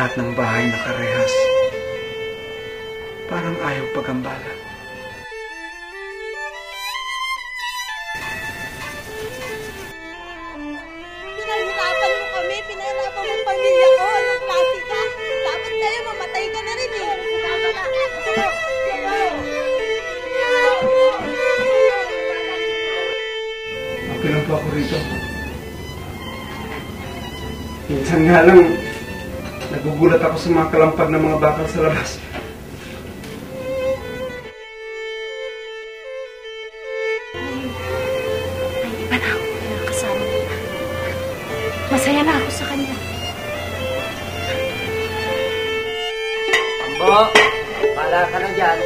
lahat ng bahay nakarehas. Parang ayaw pagambala. Pinahirapan mo kami, pinahirapan mo ang pamilya ko. Anong klase ka? Dapat kayo mamatay ka na rin eh. Okay lang po ako rito. Minsan nga lang, nagugulat ako sa mga kalampag ng mga bakal sa labas. Ay, iba na ako kasama. Masaya na ako sa kanya. Ambo, pala ka na dyan.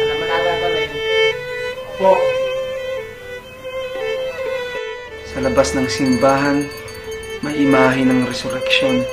Alam mo na gagawin. Po. Sa labas ng simbahan, may imahe ng resurreksyon.